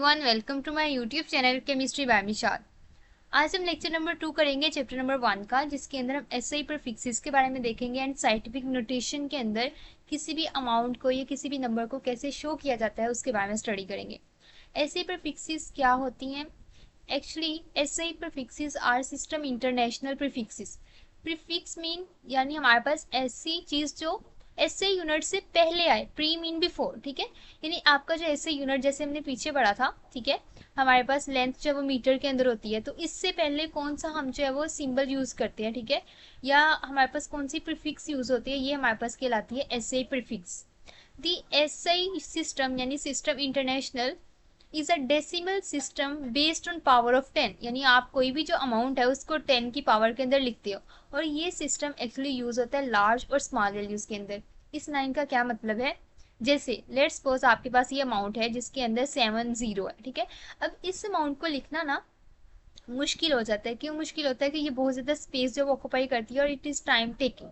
Everyone, welcome to my YouTube channel chemistry by Mishal. आज हम lecture number 2 करेंगे chapter number 1 का, जिसके अंदर हम एसआई प्रीफिक्सेस के बारे में देखेंगे एंड साइंटिफिक नोटेशन के अंदर किसी भी अमाउंट को या किसी भी नंबर को कैसे शो किया जाता है उसके बारे में स्टडी करेंगे। एसआई प्रीफिक्सेस क्या होती हैं? Actually SI prefixes are system international prefixes. Prefix mean यानी हमारे पास ऐसी चीज जो एसआई यूनिट से पहले आए, प्री मीन बिफोर, ठीक है। यानी आपका जो एसआई यूनिट जैसे हमने पीछे पढ़ा था, ठीक है, हमारे पास लेंथ जो वो मीटर के अंदर होती है, तो इससे पहले कौन सा हम जो है वो सिंबल यूज करते हैं, ठीक है, या हमारे पास कौन सी प्रीफिक्स यूज होती है, ये हमारे पास कहलाती है एसआई प्रीफिक्स। दी एसआई सिस्टम यानी system international is a decimal system based on power of 10, यानी आप कोई भी जो अमाउंट है उसको 10 की पावर के अंदर लिखते हो, और ये सिस्टम एक्चुअली यूज होता है लार्ज और स्मॉल वैल्यूज के अंदर। इस लाइन का क्या मतलब है? जैसे लेट्स सपोज आपके पास ये अमाउंट है जिसके अंदर 7 0 है, ठीक है। अब इस अमाउंट को लिखना ना मुश्किल हो जाता है। क्यों मुश्किल होता है? कि ये बहुत ज़्यादा स्पेस जो ऑक्यूपाई करती है और इट इज़ टाइम टेकिंग।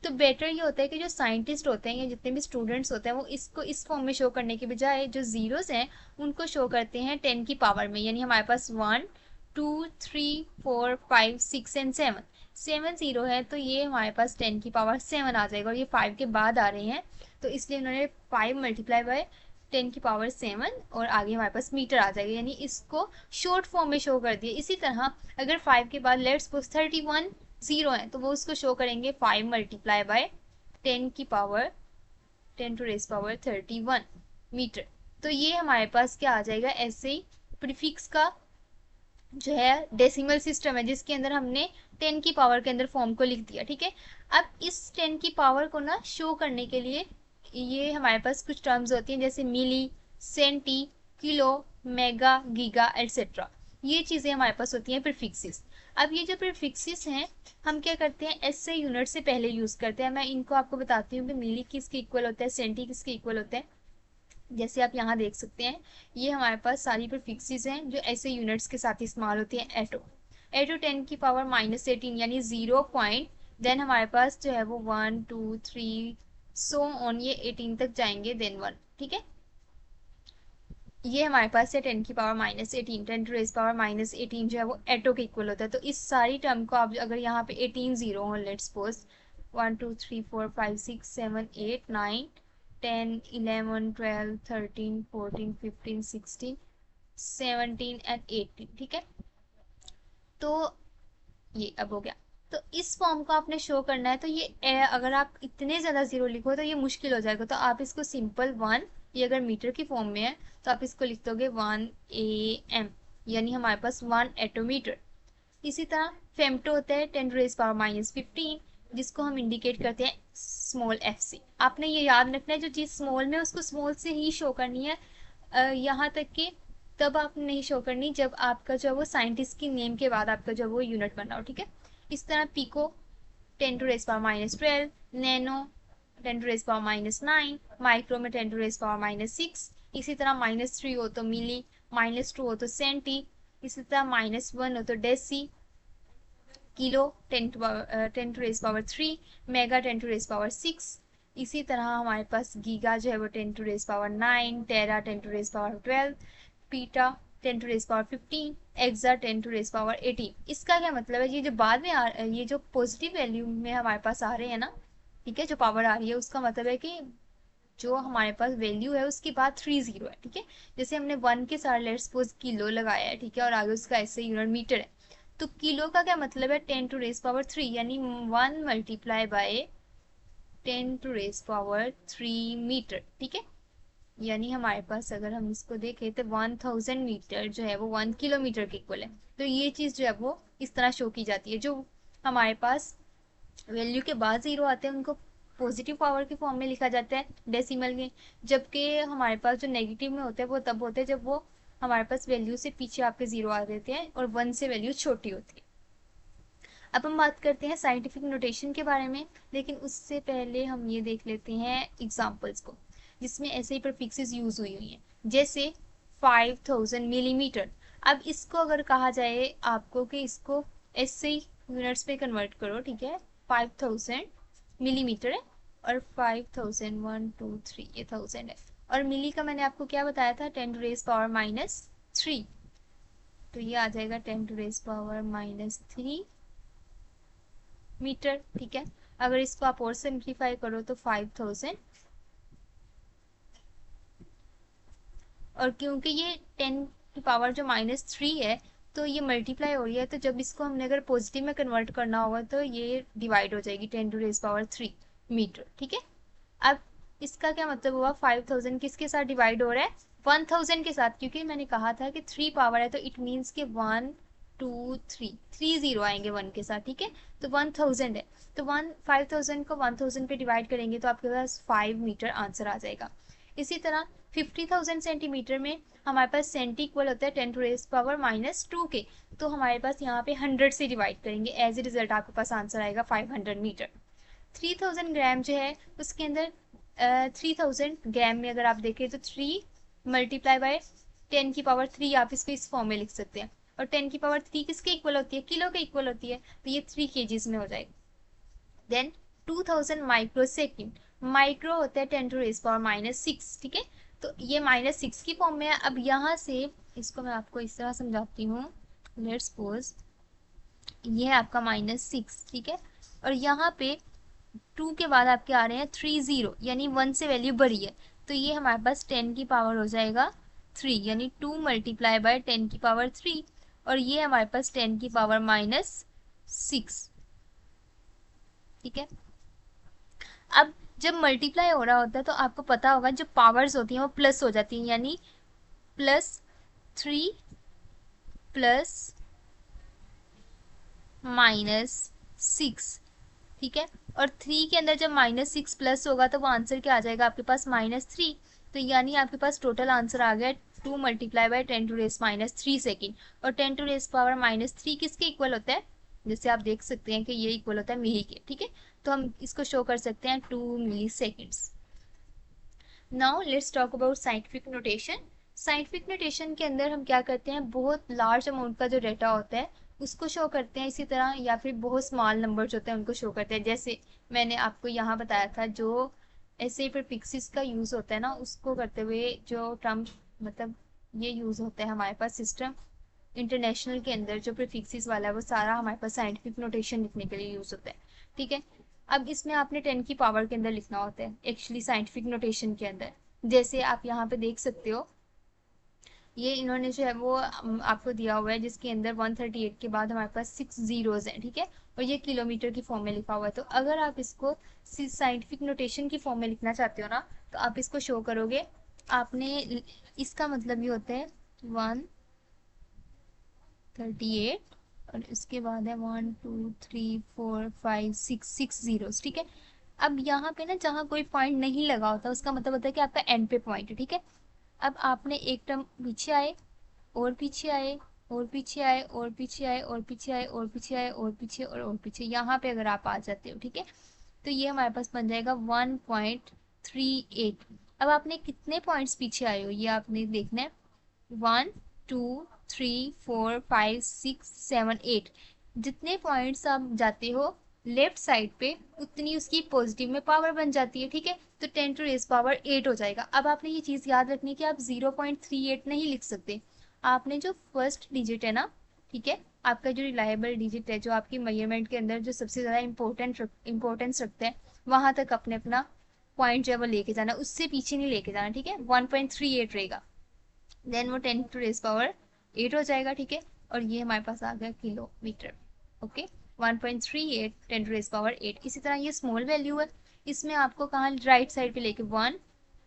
तो बेटर ये होता है कि जो साइंटिस्ट होते हैं या जितने भी स्टूडेंट्स होते हैं वो इसको इस फॉर्म में शो करने के बजाय जो जीरोस हैं उनको शो करते हैं 10 की पावर में। यानी हमारे पास 1 2 3 4 5 6 एंड 7 7 0 है, तो ये हमारे पास 10 की पावर 7 आ जाएगा, और ये 5 के बाद आ रहे हैं, तो इसलिए उन्होंने 5 मल्टीप्लाई बाय 10 की पावर 7 और आगे हमारे पास मीटर आ जाएगा, यानी इसको शॉर्ट फॉर्म में शो कर दिया। इसी तरह अगर 5 के बाद लेट्स सपोज 31 0 है, तो वो उसको शो करेंगे 5 मल्टीप्लाई बाय 10 की power 10 to raise power 31 metre. तो ये हमारे पास क्या आ जाएगा? ऐसे ही प्रीफिक्स का जो है डेसिमल सिस्टम है जिसके अंदर हमने 10 की पावर के अंदर फॉर्म को लिख दिया, ठीक है। अब इस 10 की पावर को ना शो करने के लिए ये हमारे पास कुछ टर्म्स होती हैं, जैसे milli, centi, kilo, mega, giga etcetera. ये चीज़ें हमारे पास होती हैं प्रीफिक्सेस। अब ये जो प्रीफिक्सेस हैं हम क्या करते हैं, एसआई यूनिट से पहले यूज़ करते हैं। मैं इनको आपको बताती हूँ कि मिली किसके इक्वल होता है, सेंटी किसके इक्वल होता है। जैसे आप यहाँ देख सकते हैं, ये हमारे पास सारी प्रीफिक्सेस हैं जो ऐसे यूनिट्स के साथ इस्तेमाल होती हैं। एटो एटो 10 की पावर -18 यानी 0 पॉइंट, देन हमारे पास जो है वो 1 2 3 सो ऑन, ये 18 तक जाएंगे, देन 1, ठीक है। ये हमारे पास है 10 की पावर -18, 10 टू रेज पावर -18 जो है वो एटो के इक्वल होता है। तो इस सारी टर्म को आप अगर यहाँ पे 18 0 हो, लेट्स सपोज 1 2 3 4 5 6 7 8 9 10 11 12 13 14 15 16 17 एंड 18, ठीक है। तो ये अब हो गया। तो इस फॉर्म को आपने शो करना है, तो ये अगर आप इतने ज़्यादा ज़ीरो लिखो तो ये मुश्किल हो जाएगा, तो आप इसको सिंपल 1, ये अगर मीटर की फॉर्म में है तो आप इसको लिख दोगे 1 AM, यानी हमारे पास 1 एटोमीटर। इसी तरह फेम्टो होता है 10 रेज पावर -15, जिसको हम इंडिकेट करते हैं स्मॉल f से। आपने ये याद रखना है, जो चीज़ स्मॉल में उसको स्मॉल से ही शो करनी है, यहाँ तक कि तब आपने नहीं शो करनी जब आपका जो वो साइंटिस्ट की नेम के बाद आपका जो वो यूनिट बनना हो, ठीक है। इस तरह pico 10 to raise power -12, nano 10 to raise power -9, micro में 10 टू रेज पावर -6, इसी तरह -3 हो तो मिली, -2 हो तो सेंटी, इसी तरह -1 हो तो deci, kilo 10 to raise power 3, mega 10 to raise power 6, इसी तरह हमारे पास गीगा जो है वो 10 to raise power 9, tera 10 to raise power 12, peta 10 to raise power 15, exa 10 to raise power 18। इसका क्या मतलब है? ये जो बाद में ये जो पॉजिटिव वैल्यू में हमारे पास आ रहे हैं ना, ठीक है, जो पावर आ रही है उसका मतलब है कि जो हमारे पास वैल्यू है उसके बाद 3 0 है, ठीक है। जैसे हमने 1 के साथ लेट्स सपोज किलो लगाया है, ठीक है, और आगे उसका ऐसे यूनिट मीटर है, तो किलो का क्या मतलब है? 10 टू रेज पावर 3, यानी 1 multiply by 10 to raise power 3 metre, ठीक है। यानी हमारे पास अगर हम इसको देखें तो 1000 मीटर जो है वो 1 किलोमीटर के इक्वल है। तो ये चीज़ जो है वो इस तरह शो की जाती है। जो हमारे पास वैल्यू के बाद जीरो आते हैं उनको पॉजिटिव पावर के फॉर्म में लिखा जाता है डेसिमल में, जबकि हमारे पास जो नेगेटिव में होते हैं वो तब होते हैं जब वो हमारे पास वैल्यू से पीछे आपके जीरो आ देते हैं और 1 से वैल्यू छोटी होती है। अब हम बात करते हैं साइंटिफिक नोटेशन के बारे में, लेकिन उससे पहले हम ये देख लेते हैं एग्जांपल्स को जिसमें ऐसे ही प्रीफिक्सेस यूज हुई हैं। जैसे 5000 मिलीमीटर। अब इसको अगर कहा जाए आपको कि इसको ऐसे ही यूनिट्स पे कन्वर्ट करो, ठीक है, 5000 मिलीमीटर है और 5000 1 2 3 ये 1000 है, और मिली का मैंने आपको क्या बताया था? 10 टू रेज पावर -, 3, तो ये आ जाएगा 10⁻³ मीटर। ठीक है, अगर इसको आप और सिंप्लीफाई करो तो 5000, और क्योंकि ये 10 जो -3 है तो ये मल्टीप्लाई हो रही है, तो जब इसको हमने अगर पॉजिटिव में कन्वर्ट करना होगा तो ये डिवाइड हो जाएगी 10⁻³ मीटर। ठीक है, अब इसका क्या मतलब हुआ, 5000 किसके साथ डिवाइड हो रहा है, 1000 के साथ, क्योंकि मैंने कहा था कि 3 पावर है तो इट मीन्स के 1 2 3 3 जीरो आएंगे 1 के साथ। ठीक है, तो 1000 है तो 5000 को 1000 पे डिवाइड करेंगे तो आपके पास 5 मीटर आंसर आ जाएगा। इसी तरह 50,000 सेंटीमीटर में हमारे पास सेंटी इक्वल होता है 10⁻² के, तो हमारे पास यहाँ पे 100 से डिवाइड करेंगे, एज ए रिजल्ट आपके पास आंसर आएगा 500 मीटर। 3000 ग्राम जो है उसके अंदर 3000 ग्राम में अगर आप देखें तो 3 मल्टीप्लाई बाय 10⁻³ आप इसको इस फॉर्म में लिख सकते हैं, और 10⁻³ किसके इक्वल होती है, किलो के इक्वल होती है, तो ये 3 kgs में हो जाएगा। देन 2000 माइक्रो सेकेंड, माइक्रो होता है 10⁻⁻6। ठीक है, तो ये -6 की फॉर्म में है। अब यहाँ से इसको मैं आपको इस तरह समझाती हूँ, लेट्स सपोज ये है आपका -6। ठीक है, और यहाँ पे 2 के बाद आपके आ रहे हैं 3 जीरो, यानी 1 से वैल्यू बढ़ी है, तो ये हमारे पास 10 की पावर हो जाएगा 3, यानी 2 मल्टीप्लाई बाय 10⁻³, और ये हमारे पास 10 की पावर -6। ठीक है, अब जब मल्टीप्लाई हो रहा होता है तो आपको पता होगा जो पावर्स होती हैं वो प्लस हो जाती हैं, यानी +3 प्लस -6। ठीक है, और 3 के अंदर जब -6 प्लस होगा तो वो आंसर क्या आ जाएगा आपके पास -3, तो यानी आपके पास टोटल आंसर आ गया 2 मल्टीप्लाई बाय 10⁻³ सेकेंड, और 10⁻³ किसके इक्वल होता है, जैसे आप देख सकते हैं कि ये इक्वल होता है मिली के। ठीक है, तो हम इसको शो कर सकते हैं 2 milliseconds. Now let's talk about scientific notation. Scientific notation के अंदर हम क्या करते हैं, बहुत लार्ज अमाउंट का जो डेटा होता है उसको शो करते हैं इसी तरह, या फिर बहुत स्मॉल नंबर्स होते हैं उनको शो करते हैं। जैसे मैंने आपको यहाँ बताया था जो ऐसे प्रीफिक्सेस का यूज़ होता है ना, उसको करते हुए जो टर्म मतलब ये यूज़ होता है हमारे पास सिस्टम इंटरनेशनल के अंदर, जो प्रीफिक्सेस वाला है वो सारा हमारे पास साइंटिफिक नोटेशन लिखने के लिए यूज़ होता है। ठीक है, अब इसमें आपने 10 की पावर के अंदर लिखना होता है एक्चुअली साइंटिफिक नोटेशन के अंदर। जैसे आप यहाँ पे देख सकते हो, ये इन्होंने जो है वो आपको दिया हुआ है जिसके अंदर 138 के बाद हमारे पास 6 जीरोज हैं। ठीक है, और ये किलोमीटर की फॉर्म में लिखा हुआ है, तो अगर आप इसको साइंटिफिक नोटेशन की फॉर्म में लिखना चाहते हो ना, तो आप इसको शो करोगे, आपने इसका मतलब ये होता है 138, और इसके बाद है 1 2 3 4 5 6 जीरोस। ठीक है, अब यहाँ पे ना जहाँ कोई पॉइंट नहीं लगा होता उसका मतलब होता है कि आपका एंड पे पॉइंट है। ठीक है, अब आपने एक टर्म पीछे आए और पीछे आए और पीछे आए और पीछे आए और पीछे आए और पीछे आए और पीछे और पीछे, यहाँ पे अगर आप आ जाते हो, ठीक है, तो ये हमारे पास बन जाएगा 1.38। अब आपने कितने पॉइंट्स पीछे आए हो ये आपने देखना है, 1 2 3 4 5 6 7 8, जितने पॉइंट्स आप जाते हो लेफ्ट साइड पे उतनी उसकी पॉजिटिव में पावर बन जाती है। ठीक है, तो 10⁻8 हो जाएगा। अब आपने ये चीज़ याद रखनी है कि आप 0.38 नहीं लिख सकते, आपने जो फर्स्ट डिजिट है ना, ठीक है, आपका जो रिलायबल डिजिट है जो आपकी मेजरमेंट के अंदर जो सबसे ज़्यादा इंपॉर्टेंस रखता है वहाँ तक अपने अपना पॉइंट जो है वो लेके जाना, उससे पीछे नहीं लेके जाना। ठीक है, 1.38 रहेगा, देन वो 10⁻8 हो जाएगा। ठीक है, और ये हमारे पास आ गया किलोमीटर। ओके, 1.38 10⁻8। इसी तरह ये स्मॉल वैल्यू है, इसमें आपको कहाँ राइट साइड पे लेके 1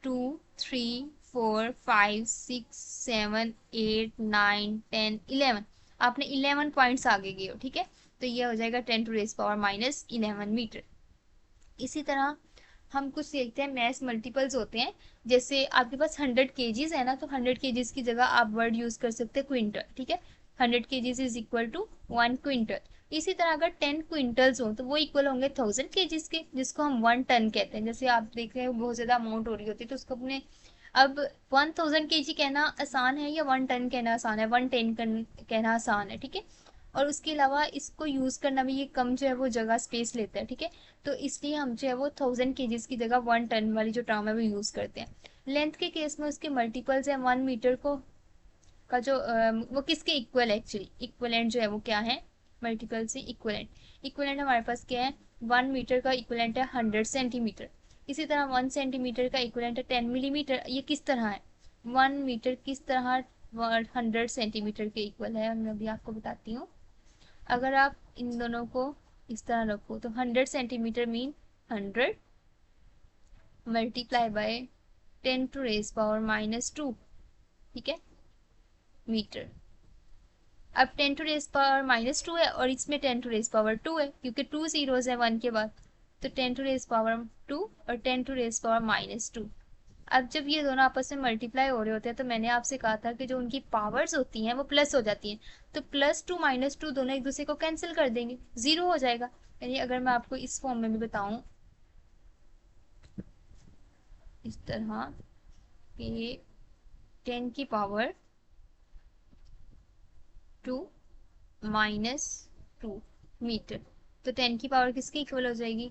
2 3 4 5 6 7 8 9 10 11, आपने 11 पॉइंट्स आगे गए हो। ठीक है, तो ये हो जाएगा 10⁻⁻11 मीटर। इसी तरह हम कुछ देखते हैं मैथ मल्टीपल्स होते हैं, जैसे आपके पास 100 केजीज है ना, तो 100 केजीज की जगह आप वर्ड यूज कर सकते हैं क्विंटल। ठीक है, 100 kgs is equal to 1 quintal. इसी तरह अगर 10 क्विंटल्स हो तो वो इक्वल होंगे 1000 केजीज के, जिसको हम 1 टन कहते हैं। जैसे आप देख रहे हो बहुत ज्यादा अमाउंट हो रही होती है तो उसको अपने, अब 1000 केजी कहना आसान है या 1 टन कहना आसान है, 1 टन कहना आसान है। ठीक है, और उसके अलावा इसको यूज करना भी ये कम जो है वो जगह स्पेस लेता है। ठीक है, तो इसलिए हम जो है वो 1000 केजीज की जगह 1 टन वाली जो टर्म है वो यूज करते हैं। लेंथ के केस में उसके मल्टीपल्स हैं, 1 मीटर को का जो वो किसके इक्वल है एक्चुअली, इक्वलेंट जो है वो क्या है, मल्टीपल से इक्वलेंट। इक्वलेंट हमारे पास क्या है, 1 मीटर का इक्वलेंट है 100 सेंटीमीटर। इसी तरह 1 सेंटीमीटर का इक्वलेंट है 10 मिलीमीटर। ये किस तरह है, 1 मीटर किस तरह 100 सेंटीमीटर के इक्वल है, मैं अभी आपको बताती हूँ। अगर आप इन दोनों को इस तरह रखो तो 100 सेंटीमीटर मीन 100 मल्टीप्लाई बाय 10⁻⁻², ठीक है, मीटर। अब 10⁻⁻² है और इसमें 10⁻² है, क्योंकि 2 जीरोस है 1 के बाद, तो 10⁻² और 10⁻²। अब जब ये दोनों आपस में मल्टीप्लाई हो रहे होते हैं तो मैंने आपसे कहा था कि जो उनकी पावर्स होती हैं वो प्लस हो जाती हैं, तो +2 -2 दोनों एक दूसरे को कैंसिल कर देंगे, जीरो हो जाएगा। यानी अगर मैं आपको इस फॉर्म में भी बताऊं इस तरह कि 10⁻² -2 मीटर, तो 10 की पावर किसके इक्वल हो जाएगी,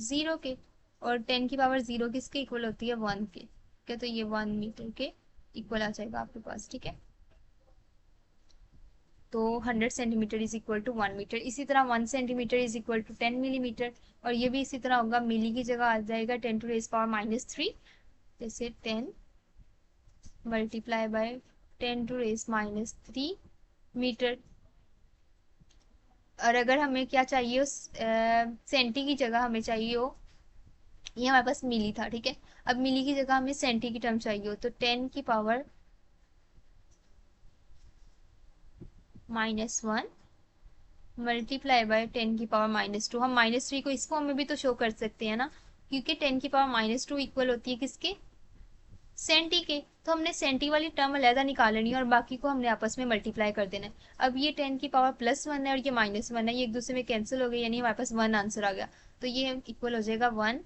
0 के, और 10 की पावर 0 किसके इक्वल होती है, 1 के, क्या, तो ये 1 मीटर के इक्वल आ जाएगा आपके पास, ठीक है। तो 100 centimetre is equal to 1 metre. इसी तरह 1 centimetre is equal to 10 millimetre, और ये भी इसी तरह होगा, मिली की जगह आ जाएगा 10⁻⁻3, जैसे 10 मल्टीप्लाई बाय 10⁻³ मीटर। और अगर हमें क्या चाहिए उस सेंटी की जगह हमें चाहिए हो, ये हमारे पास मिली था, ठीक है, अब मिली की जगह हमें सेंटी की टर्म चाहिए हो, तो 10 की पावर -1 मल्टीप्लाई बाय 10 की पावर -2। हम -3 को इस फॉर्म में भी तो शो कर सकते हैं ना, क्योंकि 10 की पावर -2 इक्वल होती है किसके, सेंटी के, तो हमने सेंटी वाली टर्म अलहदा निकाल लेनी है और बाकी को हमने आपस में मल्टीप्लाई कर देना है। अब ये 10 की पावर +1 है और ये -1 है, ये एक दूसरे में कैंसिल हो गई, यानी हमारे पास 1 आंसर आ गया, तो ये इक्वल हो जाएगा 1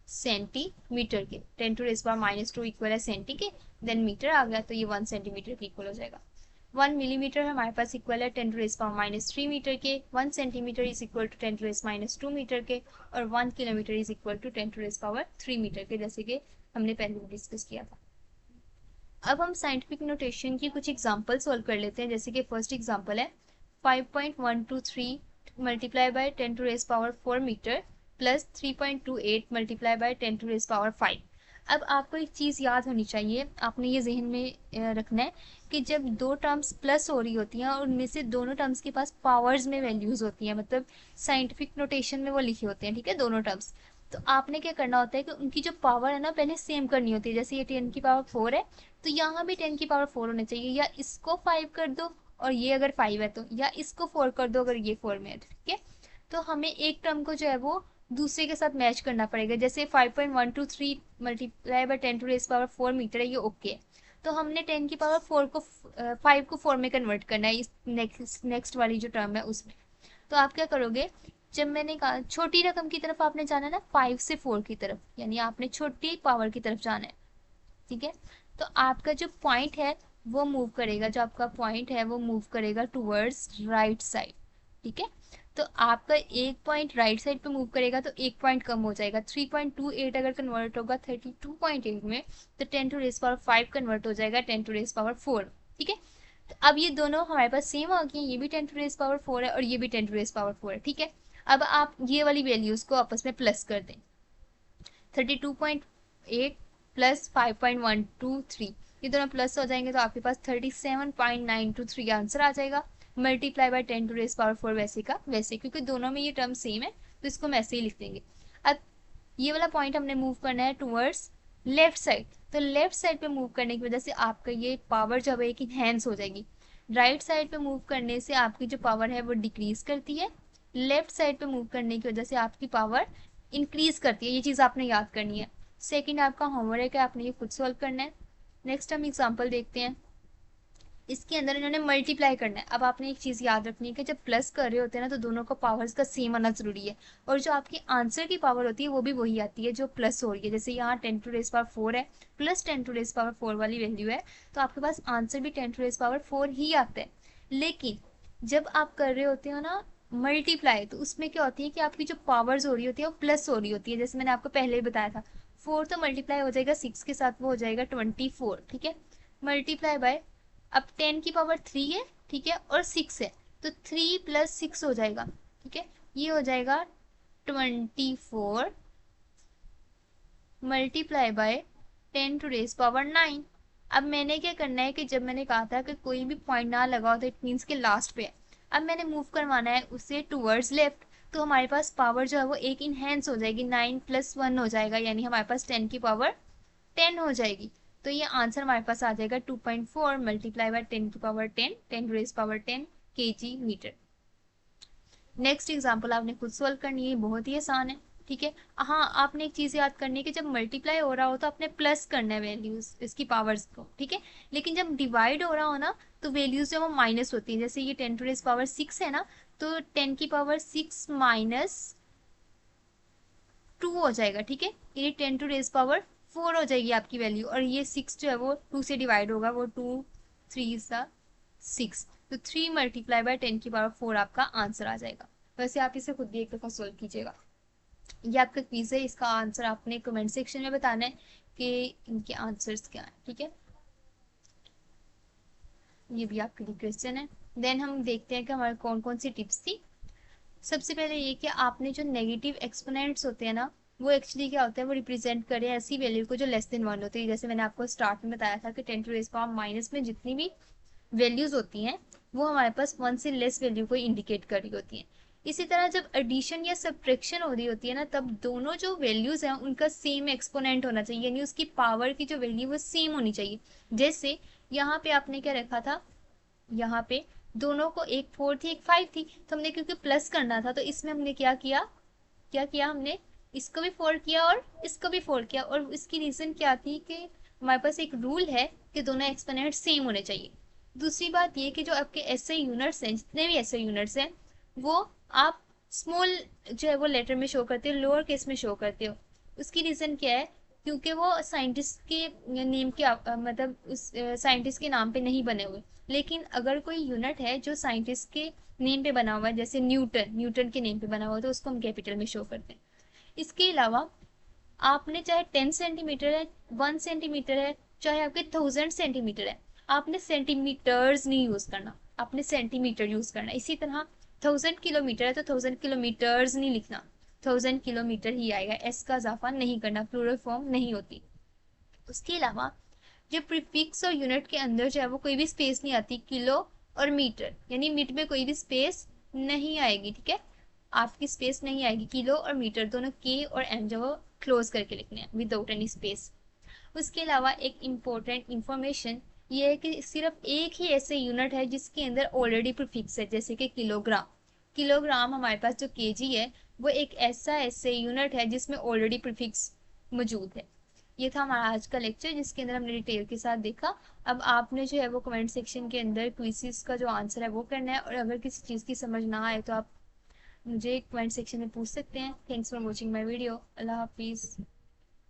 सेंटीमीटर के। 10⁻⁻2 इक्वल है सेंटी के, देन मीटर आ गया, तो ये 1 सेंटीमीटर के इक्वल हो जाएगा। 1 मिलीमीटर हमारे पास इक्वल है 10⁻³ मीटर के, 1 centimetre is equal to 10⁻² metre के, और 1 kilometre is equal to 10⁻³ metre के, जैसे कि हमने पहले डिस्कस किया था। अब हम साइंटिफिक नोटेशन की कुछ एग्जांपल सॉल्व कर लेते हैं, जैसे कि फर्स्ट एग्जांपल है 5.123 multiply by 10⁻⁴ metre plus 3.28 multiply by 10⁻⁵। अब आपको एक चीज़ याद होनी चाहिए, आपने ये जहन में रखना है कि जब दो टर्म्स प्लस हो रही होती हैं और उनमें से दोनों टर्म्स के पास पावर्स में वैल्यूज़ होती हैं, मतलब साइंटिफिक नोटेशन में वो लिखे होते हैं, ठीक है, दोनों टर्म्स, तो आपने क्या करना होता है कि उनकी जो पावर है ना पहले सेम करनी होती है। जैसे ये 10 की पावर 4 है तो यहाँ भी 10 की पावर 4 होनी चाहिए, या इसको 5 कर दो और ये अगर 5 है तो, या इसको 4 कर दो अगर ये 4 में है, ठीक है। तो हमें एक टर्म को जो है वो दूसरे के साथ मैच करना पड़ेगा। जैसे 5.123 मल्टीप्लाई बाय 10⁻⁴ मीटर है, ये ओके है, तो हमने 10 की पावर 4 को 5 को 4 में कन्वर्ट करना है, इस नेक्स्ट वाली जो टर्म है उसमें। तो आप क्या करोगे, जब मैंने कहा छोटी रकम की तरफ आपने जाना है ना, 5 से 4 की तरफ, यानी आपने छोटी पावर की तरफ जाना है, ठीक है। तो आपका जो पॉइंट है वो मूव करेगा, जो आपका पॉइंट है वो मूव करेगा टूवर्ड्स राइट साइड, ठीक है। तो आपका एक पॉइंट राइट साइड पे मूव करेगा तो एक पॉइंट कम हो जाएगा। 3.28 अगर कन्वर्ट होगा 32.8 में, तो 10⁻⁵ कन्वर्ट हो जाएगा 10⁻⁴, ठीक है। तो अब ये दोनों हमारे पास सेम आ गए, ये भी 10⁻⁴ है और ये भी 10⁻⁴ है, ठीक है। अब आप ये वाली वैल्यूज को आपस में प्लस कर दें, 32.8 प्लस 5.123, ये दोनों प्लस हो जाएंगे तो आपके पास 37.923 आंसर आ जाएगा। मल्टीप्लाई बाय 10⁻⁴ वैसे का वैसे, क्योंकि दोनों में ये टर्म सेम है तो इसको हम ऐसे ही लिख देंगे। अब ये वाला पॉइंट हमने मूव करना है टूवर्ड्स लेफ्ट साइड, तो लेफ्ट साइड पे मूव करने की वजह से आपका ये पावर जो है एक इनहेंस हो जाएगी। राइट साइड पे मूव करने से आपकी जो पावर है वो डिक्रीज करती है, लेफ्ट साइड पे मूव करने की वजह से आपकी पावर इंक्रीज करती है। ये चीज़ आपने याद करनी है। सेकंड आपका होमवर्क है, आपने ये खुद सॉल्व करना है। नेक्स्ट हम एग्जांपल देखते हैं, इसके अंदर इन्होंने मल्टीप्लाई करना है। अब आपने एक चीज़ याद रखनी है कि जब प्लस कर रहे होते हैं ना तो दोनों का पावर्स का सेम आना जरूरी है, और जो आपकी आंसर की पावर होती है वो भी वही आती है जो प्लस हो रही है। जैसे यहाँ 10⁻⁴ है प्लस 10⁻⁴ वाली वैल्यू है, तो आपके पास आंसर भी 10⁻⁴ ही आता है। लेकिन जब आप कर रहे होते हो ना मल्टीप्लाई, तो उसमें क्या होती है कि आपकी जो पावर्स हो रही होती है वो प्लस हो रही होती है। जैसे मैंने आपको पहले ही बताया था, 4 तो मल्टीप्लाई हो जाएगा 6 के साथ, वो हो जाएगा 24, ठीक है, मल्टीप्लाई बाय अब 10 की पावर 3 है, ठीक है, और 6 है, तो 3 + 6 हो जाएगा, ठीक है, ये हो जाएगा 24 मल्टीप्लाई बाय 10⁻⁹ अब मैंने क्या करना है कि जब मैंने कहा था कि कोई भी पॉइंट ना लगाओ तो इट मीन्स के लास्ट पे है, अब मैंने मूव करवाना है उसे टूवर्ड्स लेफ्ट, तो हमारे पास पावर जो है वो एक इनहेंस हो जाएगी, 9 + 1 हो जाएगा, यानी हमारे पास 10 की पावर 10 हो जाएगी। तो ये आंसर हमारे पास आ जाएगा 2.4 मल्टीप्लाई बाय 10 की power 10 10⁻10 kg metre. Next example आपने खुद सॉल्व करनी है, बहुत ही आसान है, ठीक है। हाँ, आपने एक चीज याद करनी है कि जब मल्टीप्लाई हो रहा हो तो आपने प्लस करना है वैल्यूज इसकी पावर्स को, ठीक है, लेकिन जब डिवाइड हो रहा हो ना तो वैल्यूज जो वो माइनस होती है, जैसे ये 10⁻6 है ना, तो 10 की पावर 6 - 2 हो जाएगा, ठीक है, ये 10⁻4 हो जाएगी आपकी वैल्यू, और ये 6 जो है वो 2 से डिवाइड होगा, वो 2 3 6, तो 3 मल्टीप्लाई बाय 10 की पावर 4 आपका आंसर आ जाएगा। वैसे आप इसे खुद भी एक दफा सोल्व कीजिएगा। ये आपका क्विज है, इसका आंसर आपने कमेंट सेक्शन में बताना है कि इनके आंसर्स क्या हैं, ठीक है, ये भी आपके लिए क्वेश्चन है। देन हम देखते हैं कि हमारे कौन कौन सी टिप्स थी। सबसे पहले ये कि आपने जो नेगेटिव एक्सपोनेंट्स होते हैं ना, वो एक्चुअली क्या होता है, वो रिप्रेजेंट करें ऐसी वैल्यू को जो <1 होती है, जैसे मैंने आपको स्टार्ट में बताया था कि 10⁻⁻- में जितनी भी वैल्यूज होती हैं वो हमारे पास 1 से लेस वैल्यू को इंडिकेट कर रही होती हैं। इसी तरह जब एडिशन या सब्ट्रैक्शन हो रही होती है ना, तब दोनों जो वैल्यूज हैं उनका सेम एक्सपोनेंट होना चाहिए, यानी उसकी पावर की जो वैल्यू वो सेम होनी चाहिए। जैसे यहाँ पे आपने क्या रखा था, यहाँ पे दोनों को एक 4 थी एक 5 थी, तो हमने क्योंकि प्लस करना था तो इसमें हमने क्या किया हमने इसको भी 4 किया और इसको भी 4 किया, और इसकी रीजन क्या थी कि हमारे पास एक रूल है कि दोनों एक्सपोनेंट सेम होने चाहिए। दूसरी बात ये कि जो आपके एसआई यूनिट्स हैं, जितने भी एसआई यूनिट्स हैं, वो आप स्मॉल जो है वो लेटर में शो करते हो, लोअर केस में शो करते हो। उसकी रीजन क्या है, क्योंकि वो साइंटिस्ट के नेम के मतलब उस साइंटिस्ट के नाम पे नहीं बने हुए। लेकिन अगर कोई यूनिट है जो साइंटिस्ट के नेम पे बना हुआ है, जैसे न्यूटन के नेम पे बना हुआ है, तो उसको हम कैपिटल में शो करते हैं। इसके अलावा आपने चाहे 10 सेंटीमीटर है, 1 सेंटीमीटर है, चाहे आपके 1000 सेंटीमीटर है, आपने सेंटीमीटर्स नहीं यूज करना, आपने सेंटीमीटर यूज करना। इसी तरह 1000 किलोमीटर है तो 1000 किलोमीटर्स नहीं लिखना, 1000 किलोमीटर ही आएगा, एस का इजाफा नहीं करना, प्लूरल फॉर्म नहीं होती। उसके अलावा जब प्रीफिक्स और यूनिट के अंदर जो है वो कोई भी स्पेस नहीं आती, किलो और मीटर, यानी मिड में कोई भी स्पेस नहीं आएगी, ठीक है, आपकी स्पेस नहीं आएगी, किलो और मीटर दोनों के और एम जो वो क्लोज करके लिखने हैं विदाउट एनी स्पेस। उसके अलावा एक इम्पोर्टेंट इंफॉर्मेशन ये है कि सिर्फ एक ही ऐसे यूनिट है जिसके अंदर ऑलरेडी प्रीफिक्स है, जैसे कि किलोग्राम। किलोग्राम हमारे पास जो केजी है वो एक ऐसे यूनिट है जिसमें ऑलरेडी प्रीफिक्स मौजूद है। ये था हमारा आज का लेक्चर जिसके अंदर हमने डिटेल के साथ देखा। अब आपने जो है वो कमेंट सेक्शन के अंदर क्विज़ का जो आंसर है वो करना है, और अगर किसी चीज़ की समझ ना आए तो आप मुझे कमेंट सेक्शन में पूछ सकते हैं। Thanks for watching my video. अल्लाह हाफिज़।